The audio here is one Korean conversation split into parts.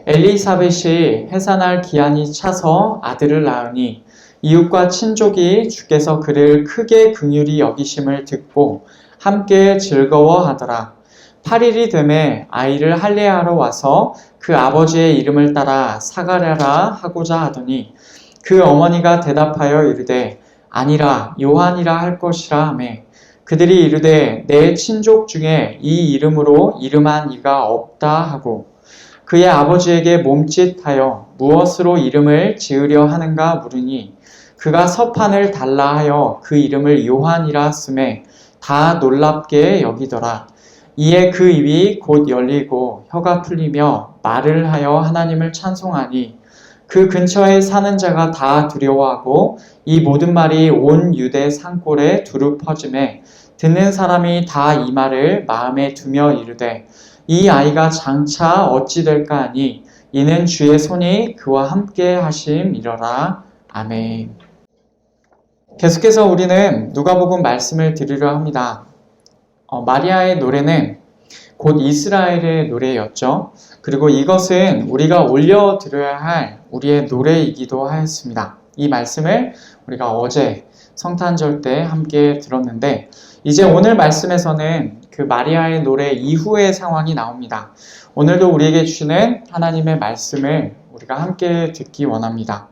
엘리사벳이 해산할 기한이 차서 아들을 낳으니 이웃과 친족이 주께서 그를 크게 긍휼히 여기심을 듣고 함께 즐거워하더라. 8일이 되매 아이를 할례하러 와서 그 아버지의 이름을 따라 사가랴라 하고자 하더니 그 어머니가 대답하여 이르되 아니라 요한이라 할 것이라 하매 그들이 이르되 내 친족 중에 이 이름으로 이름한 이가 없다 하고 그의 아버지에게 몸짓하여 무엇으로 이름을 지으려 하는가 물으니 그가 서판을 달라 하여 그 이름을 요한이라 쓰매 다 놀랍게 여기더라. 이에 그 입이 곧 열리고 혀가 풀리며 말을 하여 하나님을 찬송하니 그 근처에 사는 자가 다 두려워하고 이 모든 말이 온 유대 산골에 두루 퍼지매 듣는 사람이 다 이 말을 마음에 두며 이르되 이 아이가 장차 어찌 될까 하니 이는 주의 손이 그와 함께 하심이러라. 아멘. 계속해서 우리는 누가복음 말씀을 드리려 합니다. 마리아의 노래는 곧 이스라엘의 노래였죠. 그리고 이것은 우리가 올려드려야 할 우리의 노래이기도 하였습니다. 이 말씀을 우리가 어제 성탄절 때 함께 들었는데 이제 오늘 말씀에서는 그 마리아의 노래 이후의 상황이 나옵니다. 오늘도 우리에게 주시는 하나님의 말씀을 우리가 함께 듣기 원합니다.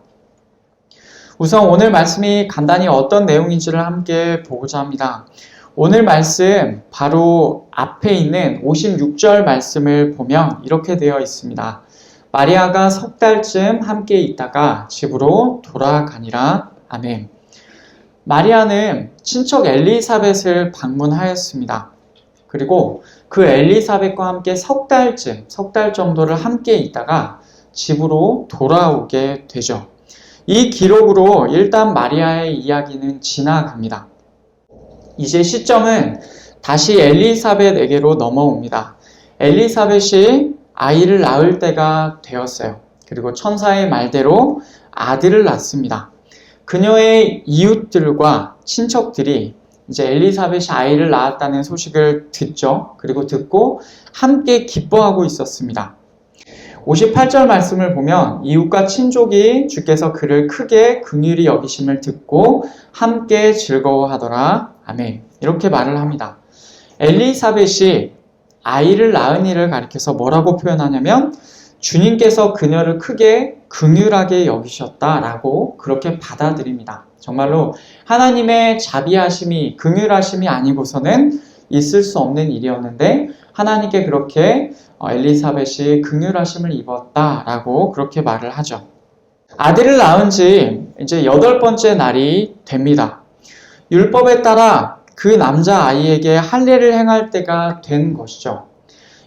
우선 오늘 말씀이 간단히 어떤 내용인지를 함께 보고자 합니다. 오늘 말씀 바로 앞에 있는 56절 말씀을 보면 이렇게 되어 있습니다. 마리아가 석 달쯤 함께 있다가 집으로 돌아가니라. 아멘. 마리아는 친척 엘리사벳을 방문하였습니다. 그리고 그 엘리사벳과 함께 석 달 정도를 함께 있다가 집으로 돌아오게 되죠. 이 기록으로 일단 마리아의 이야기는 지나갑니다. 이제 시점은 다시 엘리사벳에게로 넘어옵니다. 엘리사벳이 아이를 낳을 때가 되었어요. 그리고 천사의 말대로 아들을 낳습니다. 그녀의 이웃들과 친척들이 이제 엘리사벳이 아이를 낳았다는 소식을 듣죠. 그리고 듣고 함께 기뻐하고 있었습니다. 58절 말씀을 보면 이웃과 친족이 주께서 그를 크게 긍휼히 여기심을 듣고 함께 즐거워하더라. 아멘. 이렇게 말을 합니다. 엘리사벳이 아이를 낳은 일을 가리켜서 뭐라고 표현하냐면 주님께서 그녀를 크게 긍휼하게 여기셨다라고 그렇게 받아들입니다. 정말로 하나님의 자비하심이 긍휼하심이 아니고서는 있을 수 없는 일이었는데 하나님께 그렇게 엘리사벳이 긍휼하심을 입었다라고 그렇게 말을 하죠. 아들을 낳은 지 이제 8번째 날이 됩니다. 율법에 따라 그 남자 아이에게 할례를 행할 때가 된 것이죠.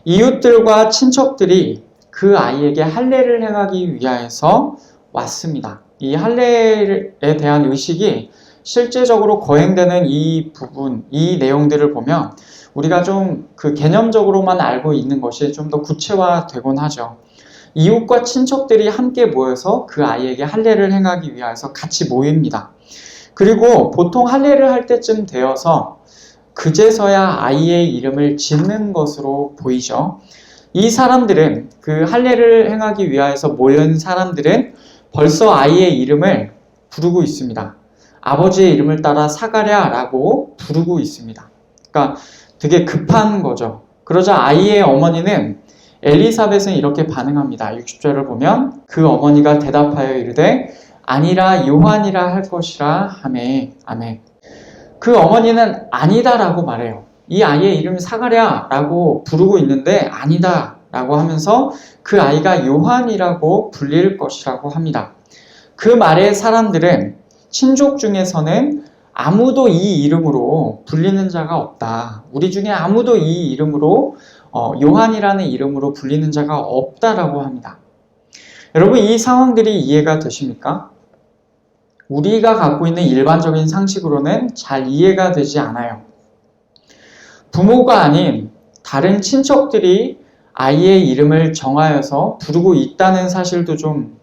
이웃들과 친척들이 그 아이에게 할례를 행하기 위하여서 왔습니다. 이 할례에 대한 의식이 실제적으로 거행되는 이 부분, 이 내용들을 보면 우리가 좀 그 개념적으로만 알고 있는 것이 좀 더 구체화되곤 하죠. 이웃과 친척들이 함께 모여서 그 아이에게 할례를 행하기 위해서 같이 모입니다. 그리고 보통 할례를 할 때쯤 되어서 그제서야 아이의 이름을 짓는 것으로 보이죠. 이 사람들은 그 할례를 행하기 위해서 모인 사람들은 벌써 아이의 이름을 부르고 있습니다. 아버지의 이름을 따라 사가랴라고 부르고 있습니다. 그러니까 되게 급한 거죠. 그러자 아이의 어머니는 엘리사벳은 이렇게 반응합니다. 60절을 보면 그 어머니가 대답하여 이르되 아니라 요한이라 할 것이라 하매. 아멘. 그 어머니는 아니다라고 말해요. 이 아이의 이름이 사가랴라고 부르고 있는데 아니다라고 하면서 그 아이가 요한이라고 불릴 것이라고 합니다. 그 말에 사람들은 친족 중에서는 아무도 이 이름으로 불리는 자가 없다. 우리 중에 아무도 이 이름으로 요한이라는 이름으로 불리는 자가 없다라고 합니다. 여러분 이 상황들이 이해가 되십니까? 우리가 갖고 있는 일반적인 상식으로는 잘 이해가 되지 않아요. 부모가 아닌 다른 친척들이 아이의 이름을 정하여서 부르고 있다는 사실도 좀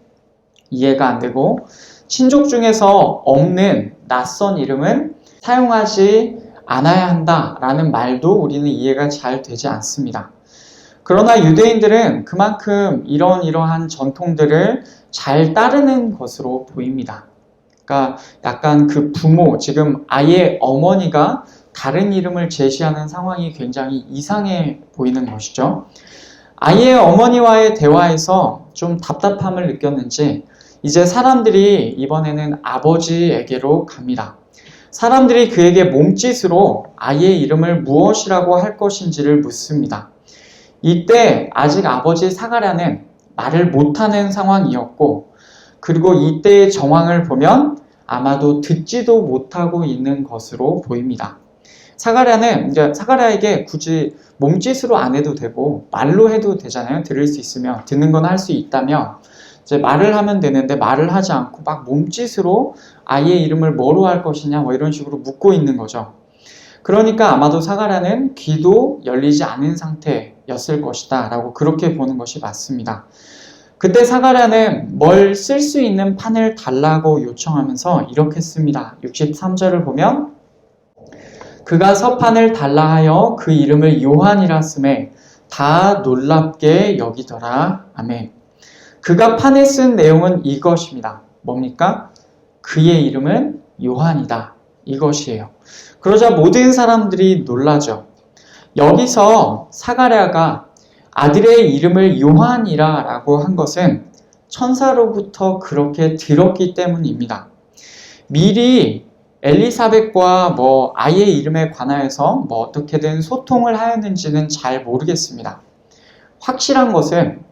이해가 안 되고 친족 중에서 없는 낯선 이름은 사용하지 않아야 한다라는 말도 우리는 이해가 잘 되지 않습니다. 그러나 유대인들은 그만큼 이러한 전통들을 잘 따르는 것으로 보입니다. 그러니까 약간 그 부모, 지금 아이의 어머니가 다른 이름을 제시하는 상황이 굉장히 이상해 보이는 것이죠. 아이의 어머니와의 대화에서 좀 답답함을 느꼈는지 이제 사람들이 이번에는 아버지에게로 갑니다. 사람들이 그에게 몸짓으로 아이의 이름을 무엇이라고 할 것인지를 묻습니다. 이때 아직 아버지 사가랴는 말을 못하는 상황이었고, 그리고 이때의 정황을 보면 아마도 듣지도 못하고 있는 것으로 보입니다. 사가랴에게 굳이 몸짓으로 안 해도 되고 말로 해도 되잖아요. 들을 수 있으면, 듣는 건 할 수 있다면 이제 말을 하면 되는데 말을 하지 않고 막 몸짓으로 아이의 이름을 뭐로 할 것이냐 이런 식으로 묻고 있는 거죠. 그러니까 아마도 사가랴는 귀도 열리지 않은 상태였을 것이다 라고 그렇게 보는 것이 맞습니다. 그때 사가랴는 뭘 쓸 수 있는 판을 달라고 요청하면서 이렇게 씁니다. 63절을 보면 그가 서판을 달라 하여 그 이름을 요한이라 쓰매 다 놀랍게 여기더라. 아멘. 그가 판에 쓴 내용은 이것입니다. 뭡니까? 그의 이름은 요한이다. 이것이에요. 그러자 모든 사람들이 놀라죠. 여기서 사가랴가 아들의 이름을 요한이라 라고 한 것은 천사로부터 그렇게 들었기 때문입니다. 미리 엘리사벳과 아이의 이름에 관하여서 어떻게든 소통을 하였는지는 잘 모르겠습니다. 확실한 것은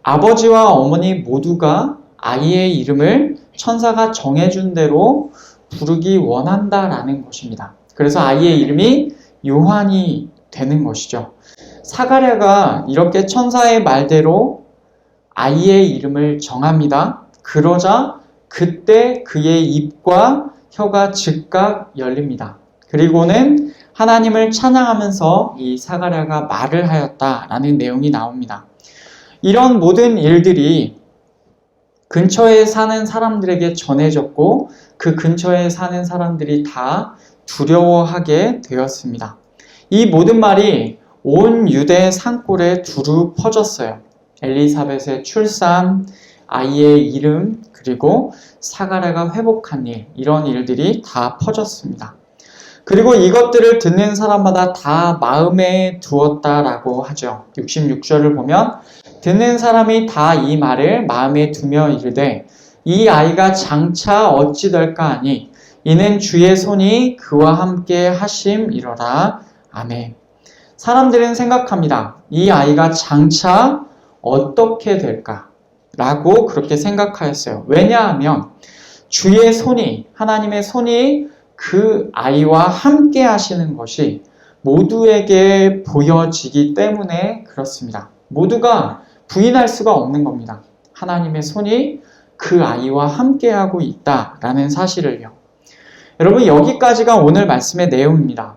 아버지와 어머니 모두가 아이의 이름을 천사가 정해준 대로 부르기 원한다라는 것입니다. 그래서 아이의 이름이 요한이 되는 것이죠. 사가랴가 이렇게 천사의 말대로 아이의 이름을 정합니다. 그러자 그때 그의 입과 혀가 즉각 열립니다. 그리고는 하나님을 찬양하면서 이 사가랴가 말을 하였다라는 내용이 나옵니다. 이런 모든 일들이 근처에 사는 사람들에게 전해졌고 그 근처에 사는 사람들이 다 두려워하게 되었습니다. 이 모든 말이 온 유대 산골에 두루 퍼졌어요. 엘리사벳의 출산, 아이의 이름, 그리고 사가랴가 회복한 일, 이런 일들이 다 퍼졌습니다. 그리고 이것들을 듣는 사람마다 다 마음에 두었다라고 하죠. 66절을 보면 듣는 사람이 다 이 말을 마음에 두며 이르되 이 아이가 장차 어찌 될까 하니 이는 주의 손이 그와 함께 하심이로라. 아멘. 사람들은 생각합니다. 이 아이가 장차 어떻게 될까? 라고 그렇게 생각하였어요. 왜냐하면 주의 손이, 하나님의 손이 그 아이와 함께 하시는 것이 모두에게 보여지기 때문에 그렇습니다. 모두가 부인할 수가 없는 겁니다. 하나님의 손이 그 아이와 함께하고 있다라는 사실을요. 여러분, 여기까지가 오늘 말씀의 내용입니다.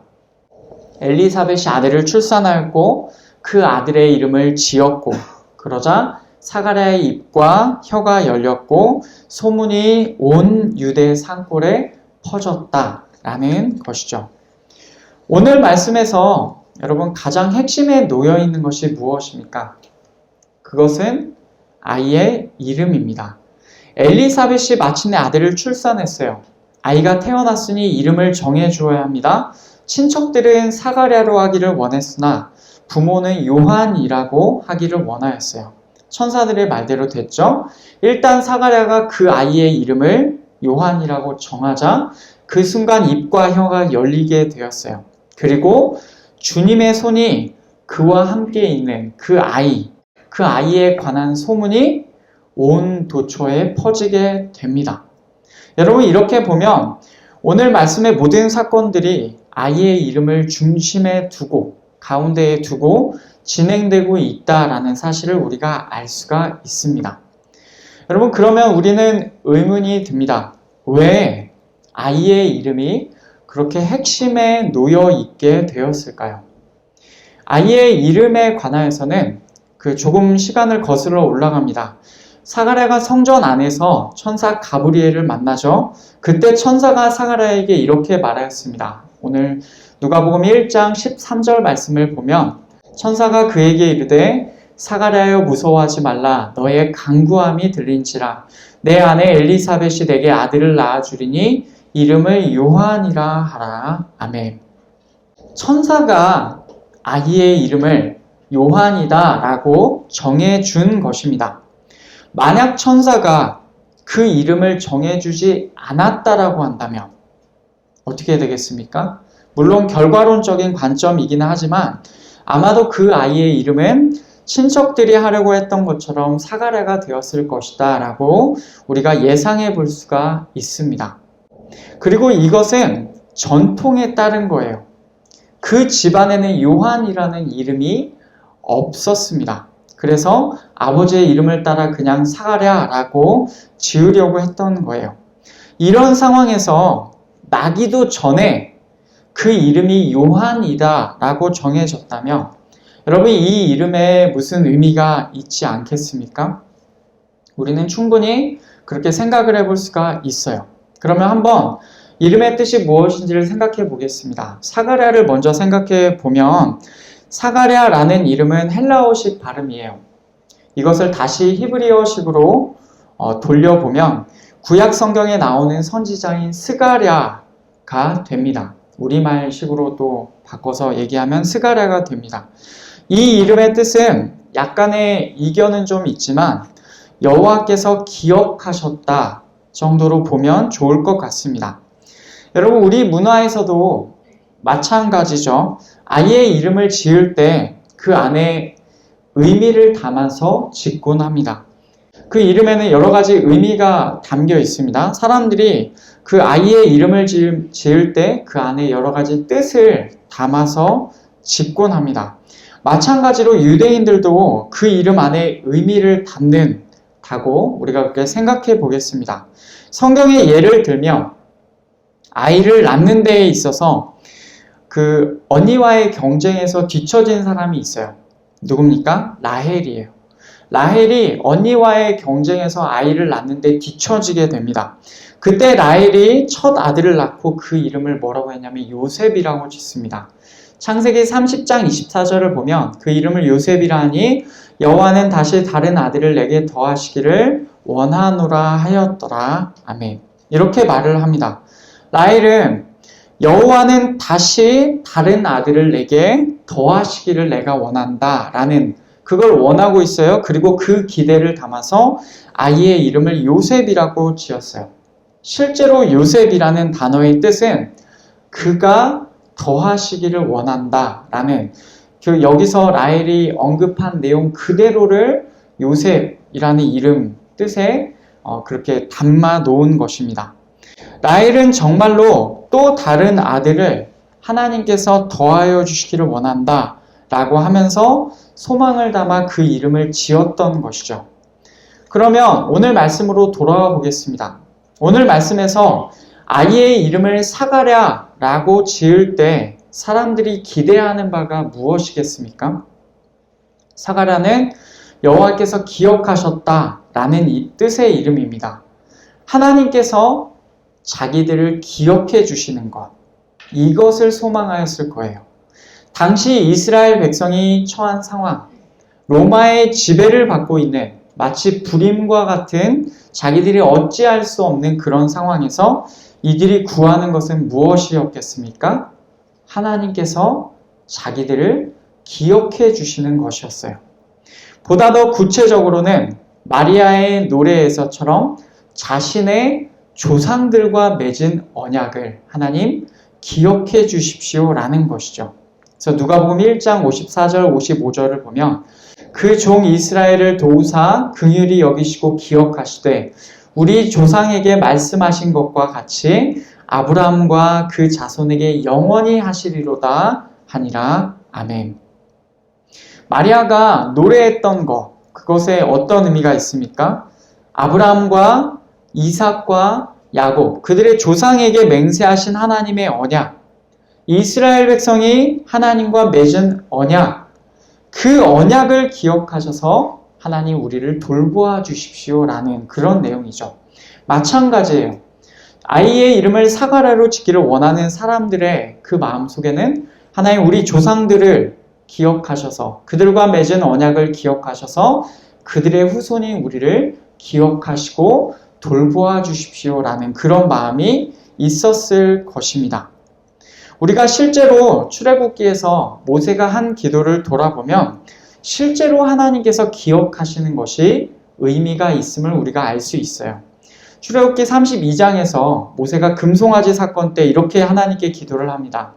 엘리사벳이 아들을 출산하였고 그 아들의 이름을 지었고 그러자 사가랴의 입과 혀가 열렸고 소문이 온 유대 산골에 퍼졌다라는 것이죠. 오늘 말씀에서 여러분 가장 핵심에 놓여 있는 것이 무엇입니까? 그것은 아이의 이름입니다. 엘리사벳이 마침내 아들을 출산했어요. 아이가 태어났으니 이름을 정해주어야 합니다. 친척들은 사가랴로 하기를 원했으나 부모는 요한이라고 하기를 원하였어요. 천사들의 말대로 됐죠. 일단 사가랴가 그 아이의 이름을 요한이라고 정하자 그 순간 입과 혀가 열리게 되었어요. 그리고 주님의 손이 그와 함께 있는 그 아이에 관한 소문이 온 도처에 퍼지게 됩니다. 여러분, 이렇게 보면 오늘 말씀의 모든 사건들이 아이의 이름을 중심에 두고 가운데에 두고 진행되고 있다라는 사실을 우리가 알 수가 있습니다. 여러분, 그러면 우리는 의문이 듭니다. 왜 아이의 이름이 그렇게 핵심에 놓여 있게 되었을까요? 아이의 이름에 관하여서는 조금 시간을 거슬러 올라갑니다. 사가랴가 성전 안에서 천사 가브리엘을 만나죠. 그때 천사가 사가랴에게 이렇게 말하였습니다. 오늘 누가복음 1장 13절 말씀을 보면 천사가 그에게 이르되 사가랴여 무서워하지 말라. 너의 간구함이 들린지라. 내 아내 엘리사벳이 내게 아들을 낳아주리니 이름을 요한이라 하라. 아멘. 천사가 아이의 이름을 요한이다 라고 정해준 것입니다. 만약 천사가 그 이름을 정해주지 않았다라고 한다면 어떻게 되겠습니까? 물론 결과론적인 관점이기는 하지만 아마도 그 아이의 이름은 친척들이 하려고 했던 것처럼 사가랴가 되었을 것이다 라고 우리가 예상해 볼 수가 있습니다. 그리고 이것은 전통에 따른 거예요. 그 집안에는 요한이라는 이름이 없었습니다. 그래서 아버지의 이름을 따라 그냥 사가랴라고 지으려고 했던 거예요. 이런 상황에서 나기도 전에 그 이름이 요한이다 라고 정해졌다면 여러분 이 이름에 무슨 의미가 있지 않겠습니까? 우리는 충분히 그렇게 생각을 해볼 수가 있어요. 그러면 한번 이름의 뜻이 무엇인지를 생각해 보겠습니다. 사가랴를 먼저 생각해 보면 사가랴라는 이름은 헬라어식 발음이에요. 이것을 다시 히브리어식으로 돌려보면 구약 성경에 나오는 선지자인 스가랴가 됩니다. 우리말식으로 또 바꿔서 얘기하면 스가랴가 됩니다. 이 이름의 뜻은 약간의 이견은 좀 있지만 여호와께서 기억하셨다 정도로 보면 좋을 것 같습니다. 여러분 우리 문화에서도 마찬가지죠. 아이의 이름을 지을 때 그 안에 의미를 담아서 짓곤 합니다. 그 이름에는 여러 가지 의미가 담겨 있습니다. 사람들이 그 아이의 이름을 지을 때 그 안에 여러 가지 뜻을 담아서 짓곤 합니다. 마찬가지로 유대인들도 그 이름 안에 의미를 담는다고 우리가 그렇게 생각해 보겠습니다. 성경의 예를 들면 아이를 낳는 데에 있어서 그 언니와의 경쟁에서 뒤처진 사람이 있어요. 누굽니까? 라헬이에요. 라헬이 언니와의 경쟁에서 아이를 낳는데 뒤처지게 됩니다. 그때 라헬이 첫 아들을 낳고 그 이름을 뭐라고 했냐면 요셉이라고 짓습니다. 창세기 30장 24절을 보면 그 이름을 요셉이라 하니 여호와는 다시 다른 아들을 내게 더하시기를 원하노라 하였더라. 아멘. 이렇게 말을 합니다. 라헬은 여호와는 다시 다른 아들을 내게 더하시기를 내가 원한다 라는 그걸 원하고 있어요. 그리고 그 기대를 담아서 아이의 이름을 요셉이라고 지었어요. 실제로 요셉이라는 단어의 뜻은 그가 더하시기를 원한다 라는 여기서 라헬이 언급한 내용 그대로를 요셉이라는 이름 뜻에 그렇게 담아 놓은 것입니다. 라헬은 정말로 또 다른 아들을 하나님께서 더하여 주시기를 원한다 라고 하면서 소망을 담아 그 이름을 지었던 것이죠. 그러면 오늘 말씀으로 돌아가 보겠습니다. 오늘 말씀에서 아이의 이름을 사가랴라고 지을 때 사람들이 기대하는 바가 무엇이겠습니까? 사가랴는 여호와께서 기억하셨다라는 이 뜻의 이름입니다. 하나님께서 자기들을 기억해 주시는 것, 이것을 소망하였을 거예요. 당시 이스라엘 백성이 처한 상황, 로마의 지배를 받고 있는 마치 불임과 같은 자기들이 어찌할 수 없는 그런 상황에서 이들이 구하는 것은 무엇이었겠습니까? 하나님께서 자기들을 기억해 주시는 것이었어요. 보다 더 구체적으로는 마리아의 노래에서처럼 자신의 조상들과 맺은 언약을 하나님 기억해 주십시오 라는 것이죠. 그래서 누가복음 1장 54절 55절을 보면 그 종 이스라엘을 도우사 긍휼히 여기시고 기억하시되 우리 조상에게 말씀하신 것과 같이 아브라함과 그 자손에게 영원히 하시리로다 하니라. 아멘. 마리아가 노래했던 것, 그것에 어떤 의미가 있습니까? 아브라함과 이삭과 야곱, 그들의 조상에게 맹세하신 하나님의 언약, 이스라엘 백성이 하나님과 맺은 언약, 그 언약을 기억하셔서 하나님 우리를 돌보아 주십시오 라는 그런 내용이죠. 마찬가지예요. 아이의 이름을 사가랴로 짓기를 원하는 사람들의 그 마음속에는 하나님 우리 조상들을 기억하셔서 그들과 맺은 언약을 기억하셔서 그들의 후손인 우리를 기억하시고 돌보아 주십시오라는 그런 마음이 있었을 것입니다. 우리가 실제로 출애굽기에서 모세가 한 기도를 돌아보면 실제로 하나님께서 기억하시는 것이 의미가 있음을 우리가 알 수 있어요. 출애굽기 32장에서 모세가 금송아지 사건 때 이렇게 하나님께 기도를 합니다.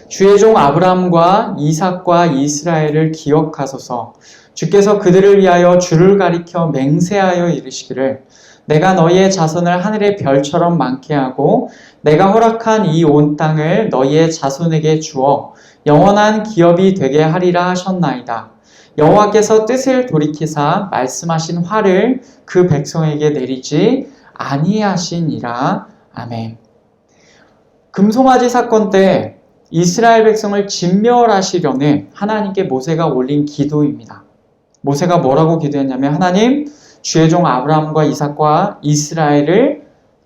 주의 종 아브라함과 이삭과 이스라엘을 기억하소서. 주께서 그들을 위하여 주를 가리켜 맹세하여 이르시기를 내가 너희의 자손을 하늘의 별처럼 많게 하고 내가 허락한 이 온 땅을 너희의 자손에게 주어 영원한 기업이 되게 하리라 하셨나이다. 여호와께서 뜻을 돌이키사 말씀하신 화를 그 백성에게 내리지 아니하시니라. 아멘. 금송아지 사건 때 이스라엘 백성을 진멸하시려는 하나님께 모세가 올린 기도입니다. 모세가 뭐라고 기도했냐면 하나님, 주의 종 아브라함과 이삭과 이스라엘을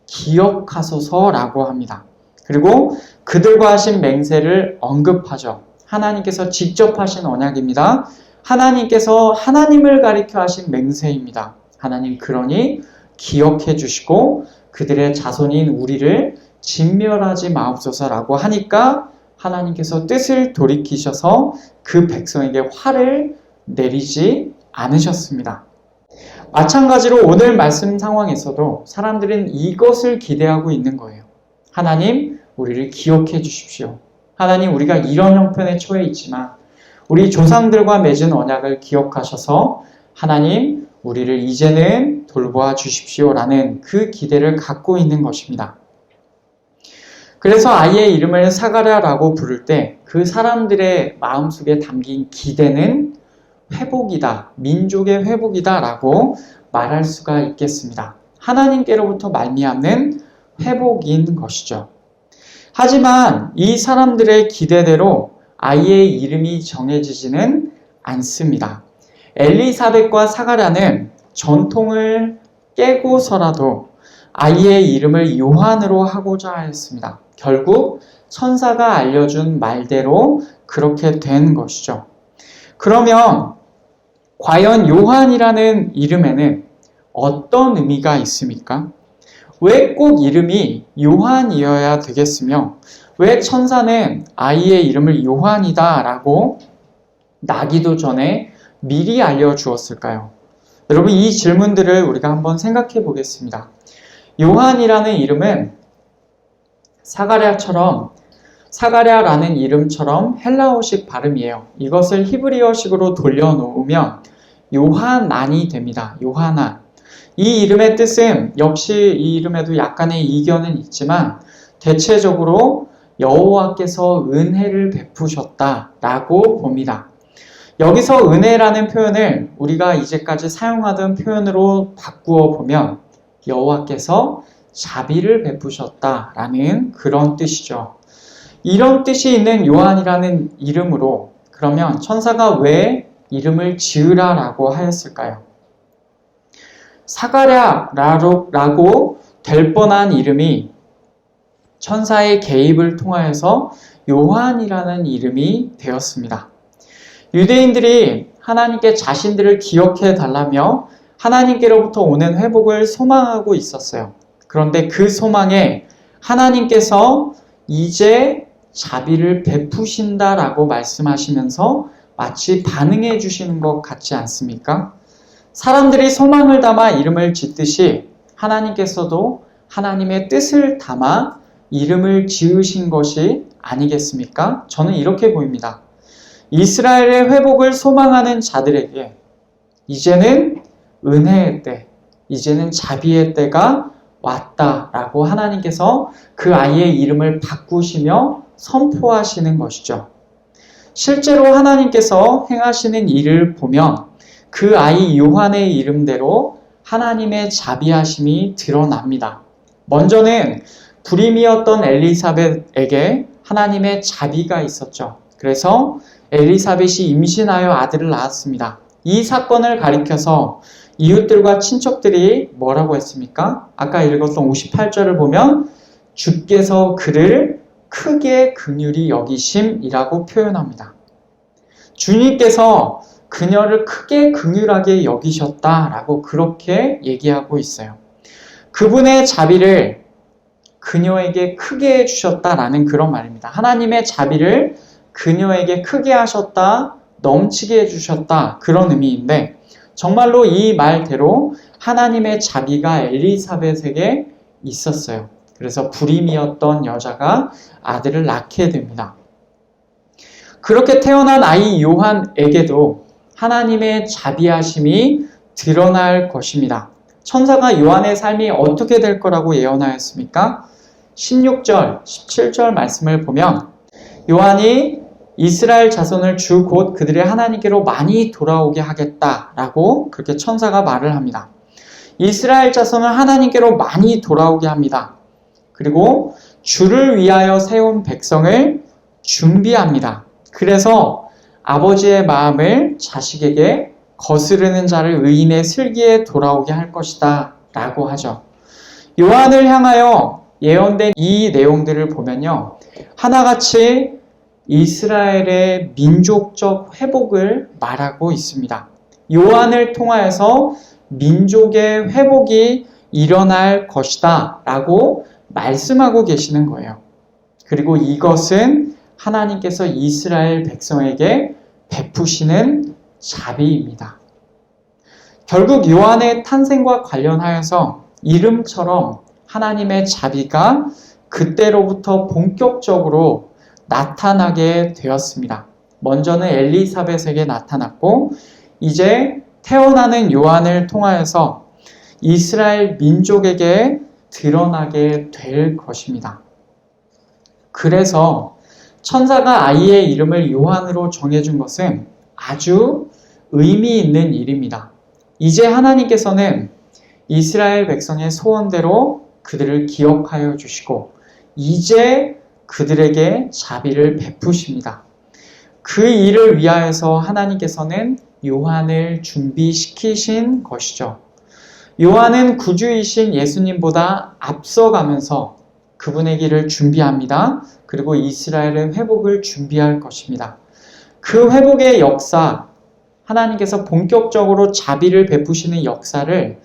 기억하소서라고 합니다. 그리고 그들과 하신 맹세를 언급하죠. 하나님께서 직접 하신 언약입니다. 하나님께서 하나님을 가리켜 하신 맹세입니다. 하나님 그러니 기억해 주시고 그들의 자손인 우리를 진멸하지 마옵소서라고 하니까 하나님께서 뜻을 돌이키셔서 그 백성에게 화를 내리지 않으셨습니다. 마찬가지로 오늘 말씀 상황에서도 사람들은 이것을 기대하고 있는 거예요. 하나님, 우리를 기억해 주십시오. 하나님, 우리가 이런 형편에 처해 있지만 우리 조상들과 맺은 언약을 기억하셔서 하나님, 우리를 이제는 돌보아 주십시오라는 그 기대를 갖고 있는 것입니다. 그래서 아이의 이름을 사가랴라고 부를 때 그 사람들의 마음속에 담긴 기대는 회복이다, 민족의 회복이다 라고 말할 수가 있겠습니다. 하나님께로부터 말미암는 회복인 것이죠. 하지만 이 사람들의 기대대로 아이의 이름이 정해지지는 않습니다. 엘리사벳과 사가랴는 전통을 깨고서라도 아이의 이름을 요한으로 하고자 하였습니다. 결국 천사가 알려준 말대로 그렇게 된 것이죠. 그러면 과연 요한이라는 이름에는 어떤 의미가 있습니까? 왜 꼭 이름이 요한이어야 되겠으며 왜 천사는 아이의 이름을 요한이다 라고 나기도 전에 미리 알려주었을까요? 여러분 이 질문들을 우리가 한번 생각해 보겠습니다. 요한이라는 이름은 사가랴라는 이름처럼 헬라어식 발음이에요. 이것을 히브리어식으로 돌려놓으면 요하난이 됩니다. 요하난. 이 이름의 뜻은 역시 이 이름에도 약간의 이견은 있지만 대체적으로 여호와께서 은혜를 베푸셨다라고 봅니다. 여기서 은혜라는 표현을 우리가 이제까지 사용하던 표현으로 바꾸어 보면 여호와께서 자비를 베푸셨다라는 그런 뜻이죠. 이런 뜻이 있는 요한이라는 이름으로 그러면 천사가 왜 이름을 지으라라고 하였을까요? 사가랴라고 될 뻔한 이름이 천사의 개입을 통하여서 요한이라는 이름이 되었습니다. 유대인들이 하나님께 자신들을 기억해 달라며 하나님께로부터 오는 회복을 소망하고 있었어요. 그런데 그 소망에 하나님께서 이제 자비를 베푸신다라고 말씀하시면서 마치 반응해 주시는 것 같지 않습니까? 사람들이 소망을 담아 이름을 짓듯이 하나님께서도 하나님의 뜻을 담아 이름을 지으신 것이 아니겠습니까? 저는 이렇게 보입니다. 이스라엘의 회복을 소망하는 자들에게 이제는 은혜의 때, 이제는 자비의 때가 왔다라고 하나님께서 그 아이의 이름을 바꾸시며 선포하시는 것이죠. 실제로 하나님께서 행하시는 일을 보면 그 아이 요한의 이름대로 하나님의 자비하심이 드러납니다. 먼저는 불임이었던 엘리사벳에게 하나님의 자비가 있었죠. 그래서 엘리사벳이 임신하여 아들을 낳았습니다. 이 사건을 가리켜서 이웃들과 친척들이 뭐라고 했습니까? 아까 읽었던 58절을 보면 주께서 그를 크게 긍휼히 여기심이라고 표현합니다. 주님께서 그녀를 크게 긍휼하게 여기셨다라고 그렇게 얘기하고 있어요. 그분의 자비를 그녀에게 크게 해주셨다라는 그런 말입니다. 하나님의 자비를 그녀에게 크게 하셨다, 넘치게 해주셨다, 그런 의미인데 정말로 이 말대로 하나님의 자비가 엘리사벳에게 있었어요. 그래서 불임이었던 여자가 아들을 낳게 됩니다. 그렇게 태어난 아이 요한에게도 하나님의 자비하심이 드러날 것입니다. 천사가 요한의 삶이 어떻게 될 거라고 예언하였습니까? 16절, 17절 말씀을 보면 요한이 이스라엘 자손을 주 곧 그들의 하나님께로 많이 돌아오게 하겠다라고 그렇게 천사가 말을 합니다. 이스라엘 자손을 하나님께로 많이 돌아오게 합니다. 그리고 주를 위하여 세운 백성을 준비합니다. 그래서 아버지의 마음을 자식에게 거스르는 자를 의인의 슬기에 돌아오게 할 것이다 라고 하죠. 요한을 향하여 예언된 이 내용들을 보면요, 하나같이 이스라엘의 민족적 회복을 말하고 있습니다. 요한을 통하여서 민족의 회복이 일어날 것이다 라고 말씀하고 계시는 거예요. 그리고 이것은 하나님께서 이스라엘 백성에게 베푸시는 자비입니다. 결국 요한의 탄생과 관련하여서 이름처럼 하나님의 자비가 그때로부터 본격적으로 나타나게 되었습니다. 먼저는 엘리사벳에게 나타났고 이제 태어나는 요한을 통하여서 이스라엘 민족에게 드러나게 될 것입니다. 그래서 천사가 아이의 이름을 요한으로 정해준 것은 아주 의미 있는 일입니다. 이제 하나님께서는 이스라엘 백성의 소원대로 그들을 기억하여 주시고 이제 그들에게 자비를 베푸십니다. 그 일을 위하여서 하나님께서는 요한을 준비시키신 것이죠. 요한은 구주이신 예수님보다 앞서가면서 그분의 길을 준비합니다. 그리고 이스라엘의 회복을 준비할 것입니다. 그 회복의 역사, 하나님께서 본격적으로 자비를 베푸시는 역사를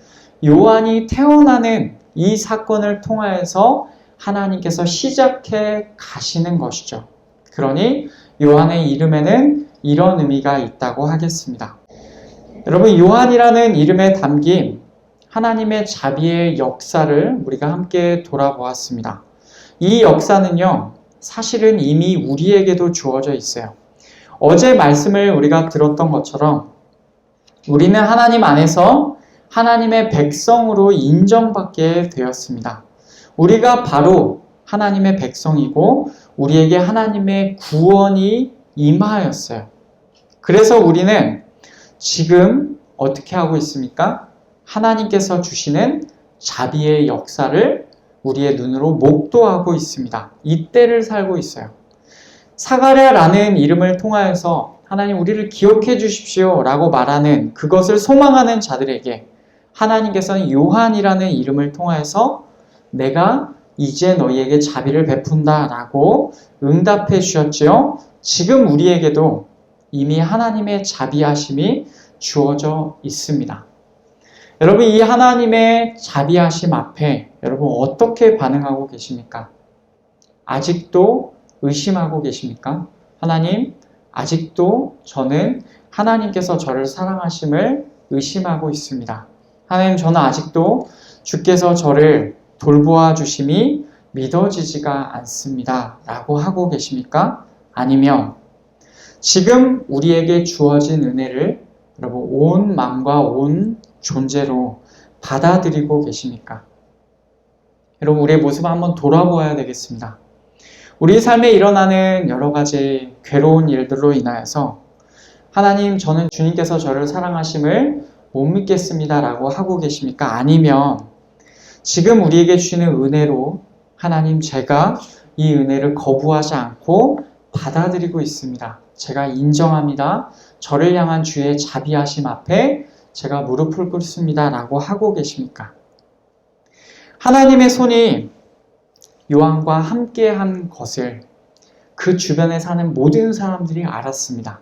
요한이 태어나는 이 사건을 통하여서 하나님께서 시작해 가시는 것이죠. 그러니 요한의 이름에는 이런 의미가 있다고 하겠습니다. 여러분, 요한이라는 이름에 담긴 하나님의 자비의 역사를 우리가 함께 돌아보았습니다. 이 역사는요, 사실은 이미 우리에게도 주어져 있어요. 어제 말씀을 우리가 들었던 것처럼 우리는 하나님 안에서 하나님의 백성으로 인정받게 되었습니다. 우리가 바로 하나님의 백성이고 우리에게 하나님의 구원이 임하였어요. 그래서 우리는 지금 어떻게 하고 있습니까? 하나님께서 주시는 자비의 역사를 우리의 눈으로 목도하고 있습니다. 이때를 살고 있어요. 사가랴라는 이름을 통하여서 하나님 우리를 기억해 주십시오 라고 말하는 그것을 소망하는 자들에게 하나님께서는 요한이라는 이름을 통하여서 내가 이제 너희에게 자비를 베푼다 라고 응답해 주셨지요. 지금 우리에게도 이미 하나님의 자비하심이 주어져 있습니다. 여러분, 이 하나님의 자비하심 앞에 여러분 어떻게 반응하고 계십니까? 아직도 의심하고 계십니까? 하나님, 아직도 저는 하나님께서 저를 사랑하심을 의심하고 있습니다. 하나님, 저는 아직도 주께서 저를 돌보아 주심이 믿어지지가 않습니다. 라고 하고 계십니까? 아니면 지금 우리에게 주어진 은혜를 여러분 온 마음과 온 존재로 받아들이고 계십니까? 여러분, 우리의 모습을 한번 돌아보아야 되겠습니다. 우리 삶에 일어나는 여러 가지 괴로운 일들로 인하여서 하나님, 저는 주님께서 저를 사랑하심을 못 믿겠습니다 라고 하고 계십니까? 아니면 지금 우리에게 주시는 은혜로 하나님, 제가 이 은혜를 거부하지 않고 받아들이고 있습니다. 제가 인정합니다. 저를 향한 주의 자비하심 앞에 제가 무릎을 꿇습니다 라고 하고 계십니까? 하나님의 손이 요한과 함께한 것을 그 주변에 사는 모든 사람들이 알았습니다.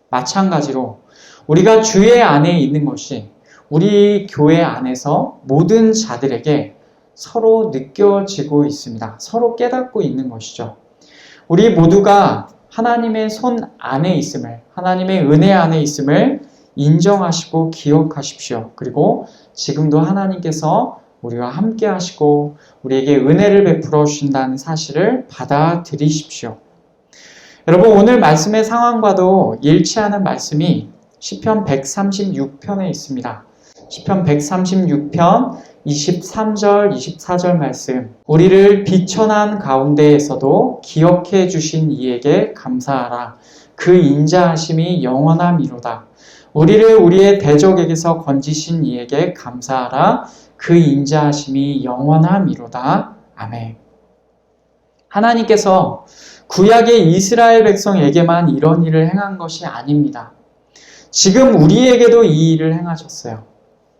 마찬가지로 우리가 주의 안에 있는 것이 우리 교회 안에서 모든 자들에게 서로 느껴지고 있습니다. 서로 깨닫고 있는 것이죠. 우리 모두가 하나님의 손 안에 있음을, 하나님의 은혜 안에 있음을 인정하시고 기억하십시오. 그리고 지금도 하나님께서 우리와 함께 하시고 우리에게 은혜를 베풀어 주신다는 사실을 받아들이십시오. 여러분, 오늘 말씀의 상황과도 일치하는 말씀이 시편 136편에 있습니다. 시편 136편 23절, 24절 말씀. 우리를 비천한 가운데에서도 기억해 주신 이에게 감사하라. 그 인자하심이 영원함이로다. 우리를 우리의 대적에게서 건지신 이에게 감사하라. 그 인자하심이 영원함이로다. 아멘. 하나님께서 구약의 이스라엘 백성에게만 이런 일을 행한 것이 아닙니다. 지금 우리에게도 이 일을 행하셨어요.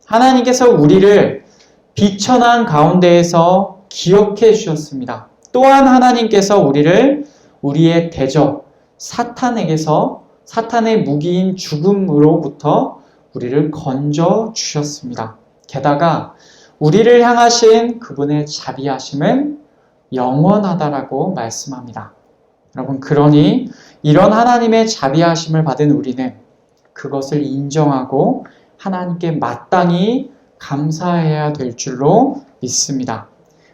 하나님께서 우리를 비천한 가운데에서 기억해 주셨습니다. 또한 하나님께서 우리를 우리의 대적 사탄에게서, 사탄의 무기인 죽음으로부터 우리를 건져 주셨습니다. 게다가 우리를 향하신 그분의 자비하심은 영원하다라고 말씀합니다. 여러분, 그러니 이런 하나님의 자비하심을 받은 우리는 그것을 인정하고 하나님께 마땅히 감사해야 될 줄로 믿습니다.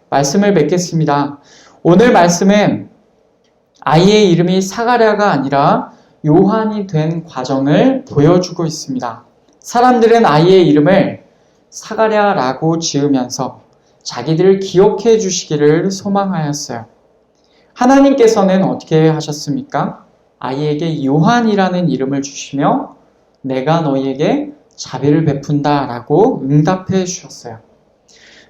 말씀을 맺겠습니다. 오늘 말씀은 아이의 이름이 사가랴가 아니라 요한이 된 과정을 보여주고 있습니다. 사람들은 아이의 이름을 사가랴라고 지으면서 자기들을 기억해 주시기를 소망하였어요. 하나님께서는 어떻게 하셨습니까? 아이에게 요한이라는 이름을 주시며 내가 너희에게 자비를 베푼다 라고 응답해 주셨어요.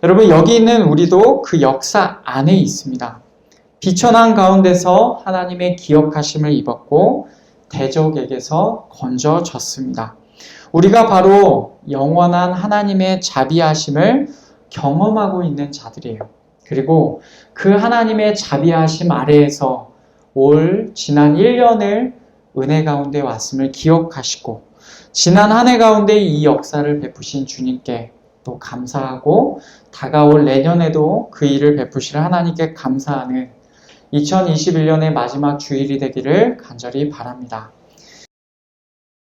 여러분, 여기 있는 우리도 그 역사 안에 있습니다. 비천한 가운데서 하나님의 기억하심을 입었고 대적에게서 건져졌습니다. 우리가 바로 영원한 하나님의 자비하심을 경험하고 있는 자들이에요. 그리고 그 하나님의 자비하심 아래에서 지난 1년을 은혜 가운데 왔음을 기억하시고 지난 한 해 가운데 이 역사를 베푸신 주님께 또 감사하고 다가올 내년에도 그 일을 베푸실 하나님께 감사하는 2021년의 마지막 주일이 되기를 간절히 바랍니다.